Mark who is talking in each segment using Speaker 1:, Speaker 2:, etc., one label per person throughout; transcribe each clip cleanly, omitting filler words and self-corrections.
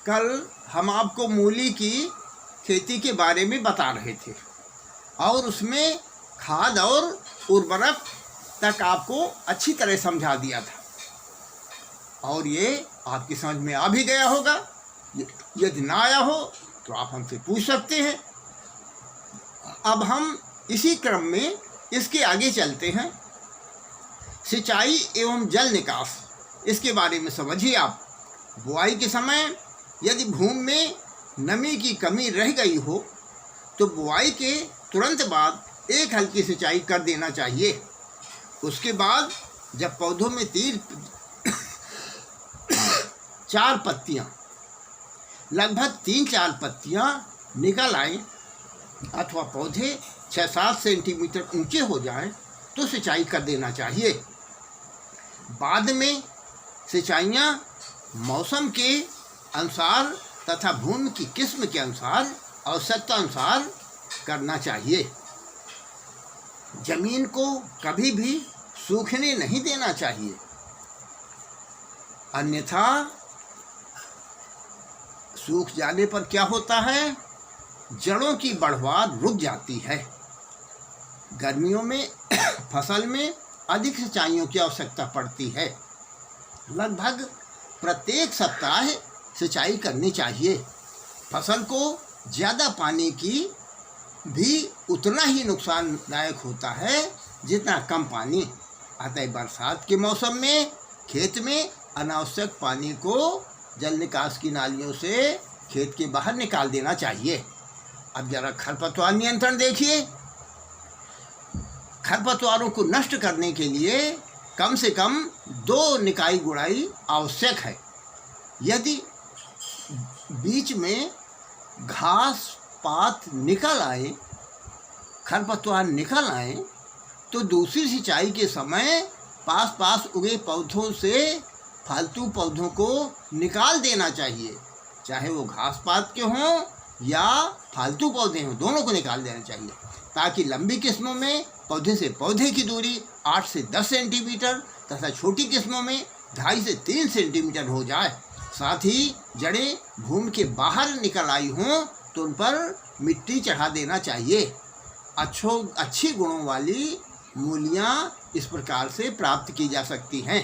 Speaker 1: कल हम आपको मूली की खेती के बारे में बता रहे थे और उसमें खाद और उर्वरक तक आपको अच्छी तरह समझा दिया था और ये आपकी समझ में आ भी गया होगा। यदि ना आया हो तो आप हमसे पूछ सकते हैं। अब हम इसी क्रम में इसके आगे चलते हैं। सिंचाई एवं जल निकास, इसके बारे में समझिए आप। बुआई के समय यदि भूमि में नमी की कमी रह गई हो तो बुआई के तुरंत बाद एक हल्की सिंचाई कर देना चाहिए। उसके बाद जब पौधों में 4 पत्तियां, लगभग 3-4 पत्तियां निकल आएं अथवा पौधे 6-7 सेंटीमीटर ऊंचे हो जाएं तो सिंचाई कर देना चाहिए। बाद में सिंचाइयां मौसम के अनुसार तथा भूमि की किस्म के अनुसार आवश्यकता अनुसार करना चाहिए। जमीन को कभी भी सूखने नहीं देना चाहिए, अन्यथा सूख जाने पर क्या होता है, जड़ों की बढ़वार रुक जाती है। गर्मियों में फसल में अधिक सिंचाइयों की आवश्यकता पड़ती है। लगभग प्रत्येक सप्ताह सिंचाई करनी चाहिए। फसल को ज़्यादा पानी की भी उतना ही नुकसानदायक होता है जितना कम पानी। अतः बरसात के मौसम में खेत में अनावश्यक पानी को जल निकास की नालियों से खेत के बाहर निकाल देना चाहिए। अब जरा खरपतवार नियंत्रण देखिए। खरपतवारों को नष्ट करने के लिए कम से कम 2 निकाई गुड़ाई आवश्यक है। यदि बीच में घास पात निकल आए, खरपतवार निकल आए, तो दूसरी सिंचाई के समय पास उगे पौधों से फालतू पौधों को निकाल देना चाहिए। चाहे वो घास पात के हों या फालतू पौधे हों, दोनों को निकाल देना चाहिए, ताकि लंबी किस्मों में पौधे से पौधे की दूरी 8 से 10 सेंटीमीटर तथा छोटी किस्मों में 2.5 से 3 सेंटीमीटर हो जाए। साथ ही जड़ें भूमि के बाहर निकल आई हों तो उन पर मिट्टी चढ़ा देना चाहिए। अच्छी गुणों वाली मूलियाँ इस प्रकार से प्राप्त की जा सकती हैं।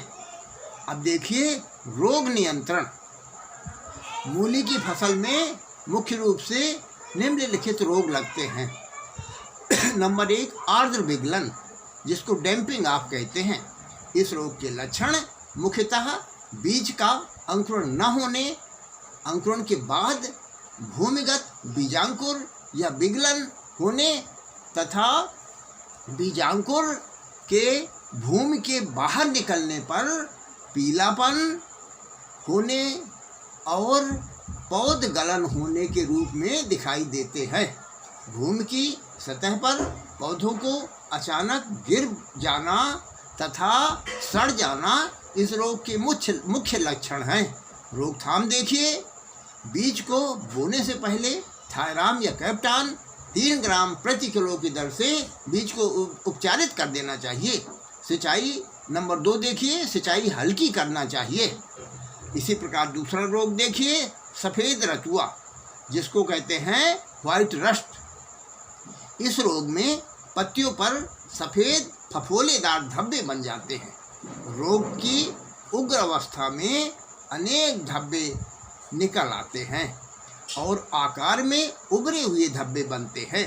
Speaker 1: अब देखिए रोग नियंत्रण। मूली की फसल में मुख्य रूप से निम्नलिखित रोग लगते हैं। नंबर 1, आर्द्र विगलन, जिसको डैम्पिंग आप कहते हैं। इस रोग के लक्षण मुख्यतः बीज का अंकुरण न होने, अंकुरण के बाद भूमिगत बीजांकुर या विगलन होने तथा बीजांकुर के भूमि के बाहर निकलने पर पीलापन होने और पौध गलन होने के रूप में दिखाई देते हैं। भूमि की सतह पर पौधों को अचानक गिर जाना तथा सड़ जाना इस रोग के मुख्य लक्षण हैं। रोकथाम देखिए। बीज को बोने से पहले थायराम या कैप्टान 3 ग्राम प्रति किलो की दर से बीज को उपचारित कर देना चाहिए। सिंचाई नंबर 2 देखिए, सिंचाई हल्की करना चाहिए। इसी प्रकार दूसरा रोग देखिए, सफ़ेद रतुआ, जिसको कहते हैं व्हाइट रस्ट। इस रोग में पत्तियों पर सफ़ेद फफोलेदार धब्बे बन जाते हैं। रोग की उग्र अवस्था में अनेक धब्बे निकल आते हैं और आकार में उभरे हुए धब्बे बनते हैं।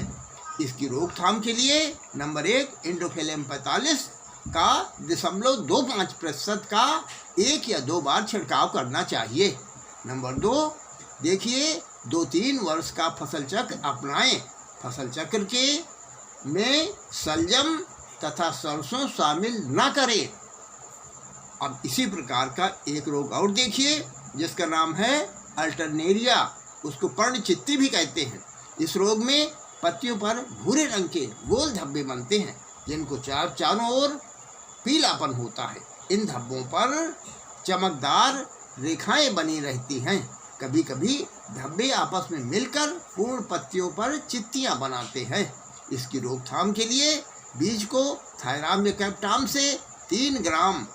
Speaker 1: इसकी रोकथाम के लिए नंबर 1, इंडोफिलियम 45 का 0.25% का 1 या 2 बार छिड़काव करना चाहिए। नंबर 2 देखिए, 2-3 वर्ष का फसल चक्र अपनाएं। फसल चक्र के में सलजम तथा सरसों शामिल न करें। अब इसी प्रकार का एक रोग और देखिए, जिसका नाम है अल्टरनेरिया, उसको पर्णचित्ती भी कहते हैं। इस रोग में पत्तियों पर भूरे रंग के गोल धब्बे बनते हैं, जिनको चारों ओर पीलापन होता है। इन धब्बों पर चमकदार रेखाएं बनी रहती हैं। कभी कभी धब्बे आपस में मिलकर पूर्ण पत्तियों पर चित्तियां बनाते हैं। इसकी रोकथाम के लिए बीज को थायराम या कैप्टाम से 3 ग्राम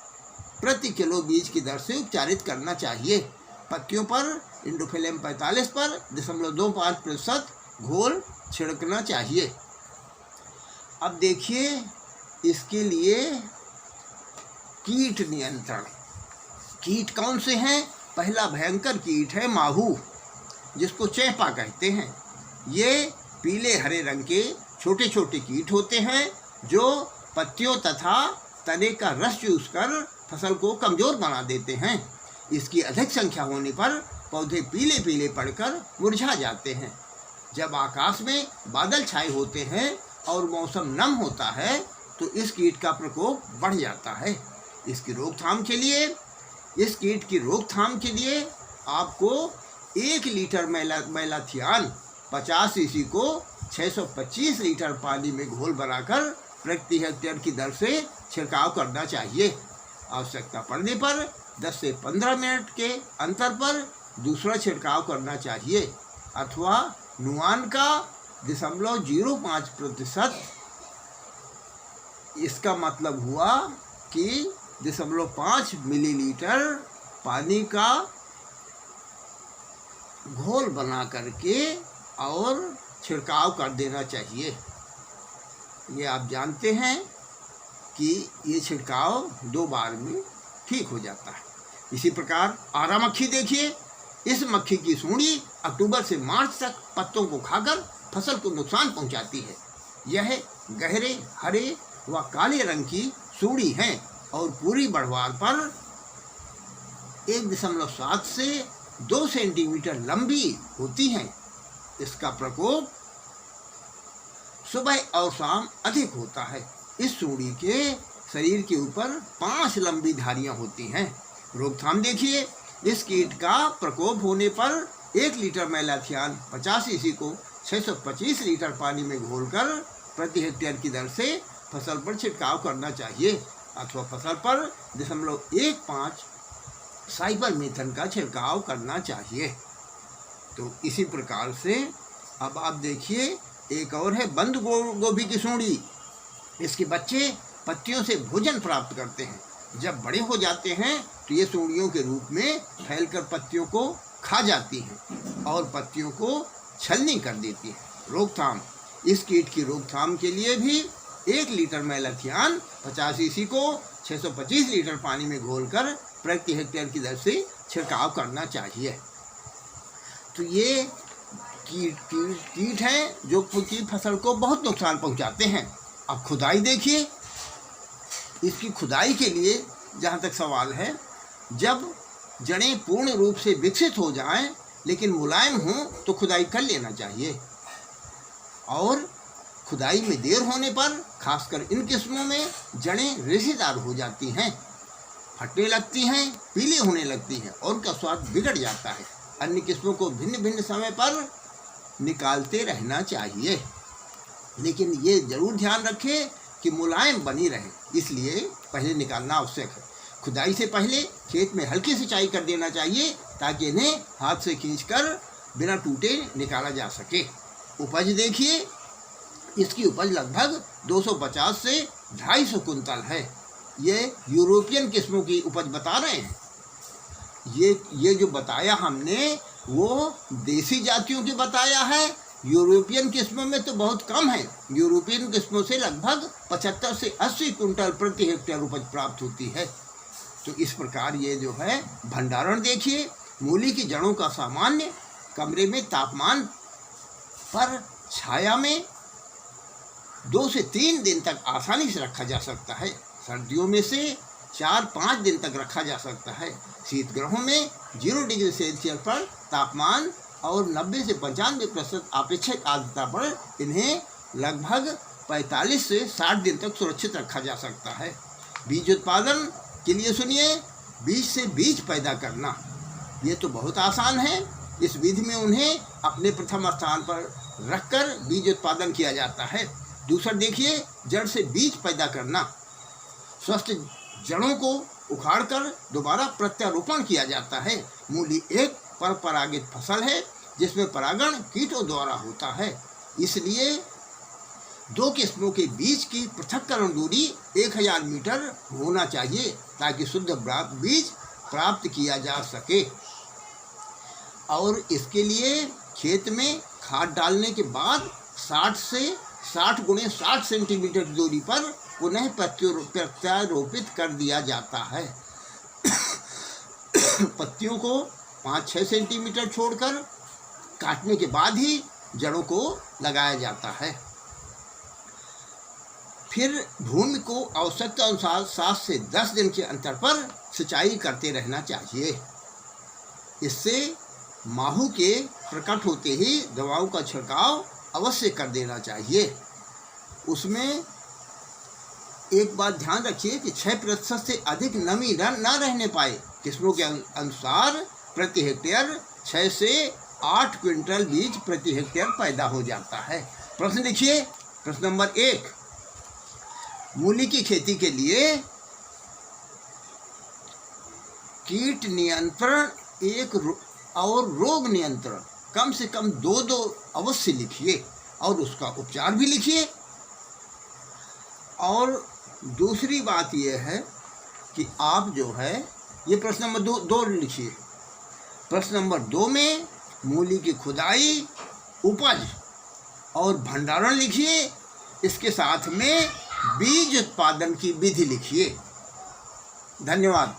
Speaker 1: प्रति किलो बीज की दर से उपचारित करना चाहिए। पत्तियों पर इंडोफिलियम 45 पर 0.25% घोल छिड़कना चाहिए। अब देखिए इसके लिए कीट नियंत्रण। कीट कौन से हैं? पहला भयंकर कीट है माहू, जिसको चेपा कहते हैं। ये पीले हरे रंग के छोटे छोटे कीट होते हैं जो पत्तियों तथा तने का रस चूसकर फसल को कमज़ोर बना देते हैं। इसकी अधिक संख्या होने पर पौधे पीले पीले पड़कर मुरझा जाते हैं। जब आकाश में बादल छाए होते हैं और मौसम नम होता है तो इस कीट का प्रकोप बढ़ जाता है। इस कीट की रोकथाम के लिए आपको 1 लीटर मैलाथियान 50 सीसी को 625 लीटर पानी में घोल बनाकर प्रति हेक्टेयर की दर से छिड़काव करना चाहिए। आवश्यकता पड़ने पर 10 से 15 मिनट के अंतर पर दूसरा छिड़काव करना चाहिए अथवा नुआन का 0.05%। इसका मतलब हुआ कि 0.5 मिलीलीटर पानी का घोल बना करके और छिड़काव कर देना चाहिए। ये आप जानते हैं कि ये छिड़काव 2 बार में ठीक हो जाता है। इसी प्रकार आरा मक्खी देखिए, इस मक्खी की सूंडी अक्टूबर से मार्च तक पत्तों को खाकर फसल को नुकसान पहुंचाती है। यह गहरे हरे व काले रंग की सूंडी है और पूरी बढ़वार पर 1.7 से 2 सेंटीमीटर लंबी होती हैं। इसका प्रकोप सुबह और शाम अधिक होता है। इस सूंडी के शरीर के ऊपर 5 लंबी धारियां होती हैं। रोकथाम देखिए, इस कीट का प्रकोप होने पर 1 लीटर मैलाथियान 50 सीसी को 625 लीटर पानी में घोलकर प्रति हेक्टेयर की दर से फसल पर छिड़काव करना चाहिए अथवा फसल पर 0.15 साइपरमेथ्रिन का छिड़काव करना चाहिए। तो इसी प्रकार से अब आप देखिए एक और है बंद गोभी की सूंडी। इसके बच्चे पत्तियों से भोजन प्राप्त करते हैं। जब बड़े हो जाते हैं तो ये सूंडियों के रूप में फैलकर पत्तियों को खा जाती हैं और पत्तियों को छलनी कर देती है। रोकथाम, इस कीट की रोकथाम के लिए भी 1 लीटर मैलाथियान 50 सीसी को 625 लीटर पानी में घोलकर प्रति हेक्टेयर की दर से छिड़काव करना चाहिए। तो ये कीट हैं जो की फसल को बहुत नुकसान पहुंचाते हैं। अब खुदाई देखिए, इसकी खुदाई के लिए जहाँ तक सवाल है, जब जड़ें पूर्ण रूप से विकसित हो जाएं लेकिन मुलायम हों तो खुदाई कर लेना चाहिए। और खुदाई में देर होने पर खासकर इन किस्मों में जड़ें रेशेदार हो जाती हैं, फटने लगती हैं, पीली होने लगती हैं और उनका स्वाद बिगड़ जाता है। अन्य किस्मों को भिन्न भिन्न समय पर निकालते रहना चाहिए, लेकिन ये जरूर ध्यान रखें कि मुलायम बनी रहे, इसलिए पहले निकालना आवश्यक है। खुदाई से पहले खेत में हल्की सिंचाई कर देना चाहिए ताकि इन्हें हाथ से खींचकर बिना टूटे निकाला जा सके। उपज देखिए, इसकी उपज लगभग 250 से 250 कुंतल है। ये यूरोपियन किस्मों की उपज बता रहे हैं। ये जो बताया हमने वो देसी जातियों की बताया है। यूरोपियन किस्मों में तो बहुत कम है। यूरोपियन किस्मों से लगभग 75 से 80 कुंटल प्रति हेक्टेयर उपज प्राप्त होती है। तो इस प्रकार ये जो है भंडारण देखिए, मूली की जड़ों का सामान्य कमरे में तापमान पर छाया में 2 से 3 दिन तक आसानी से रखा जा सकता है। सर्दियों में से 4-5 दिन तक रखा जा सकता है। शीतगृहों में 0 डिग्री सेल्सियस पर तापमान और 90 से 95% अपेक्षित आर्द्रता पर इन्हें लगभग 45 से 60 दिन तक सुरक्षित रखा जा सकता है। बीज उत्पादन के लिए सुनिए, बीज से बीज पैदा करना ये तो बहुत आसान है। इस विधि में उन्हें अपने प्रथम स्थान पर रखकर बीज उत्पादन किया जाता है। दूसरा देखिए, जड़ से बीज पैदा करना। स्वस्थ जड़ों को उखाड़कर दोबारा प्रत्यारोपण किया जाता है। मूली एक परपरागित फसल है जिसमें परागण कीटों द्वारा होता है, इसलिए 2 किस्मों के बीज की पृथक्करण दूरी 1000 मीटर होना चाहिए ताकि शुद्ध बीज प्राप्त किया जा सके। और इसके लिए खेत में खाद डालने के बाद 60 से 60 गुणे 60 सेंटीमीटर की दूरी पर पुनः प्रत्यारोपित कर दिया जाता है। पत्तियों को 5-6 सेंटीमीटर छोड़कर काटने के बाद ही जड़ों को लगाया जाता है। फिर भूमि को आवश्यकता अनुसार 7 से 10 दिन के अंतर पर सिंचाई करते रहना चाहिए। इससे माहू के प्रकट होते ही दवाओं का छिड़काव अवश्य कर देना चाहिए। उसमें एक बात ध्यान रखिए कि 6% से अधिक नमी न रहने पाए। किस्मों के अनुसार प्रति हेक्टेयर 6 से 8 क्विंटल बीज प्रति हेक्टेयर पैदा हो जाता है। प्रश्न लिखिए। प्रश्न नंबर 1, मूली की खेती के लिए कीट नियंत्रण और रोग नियंत्रण कम से कम 2 अवश्य लिखिए और उसका उपचार भी लिखिए। और दूसरी बात यह है कि आप जो है ये प्रश्न नंबर 2 लिखिए। प्रश्न नंबर 2 में मूली की खुदाई, उपज और भंडारण लिखिए। इसके साथ में बीज उत्पादन की विधि लिखिए। धन्यवाद।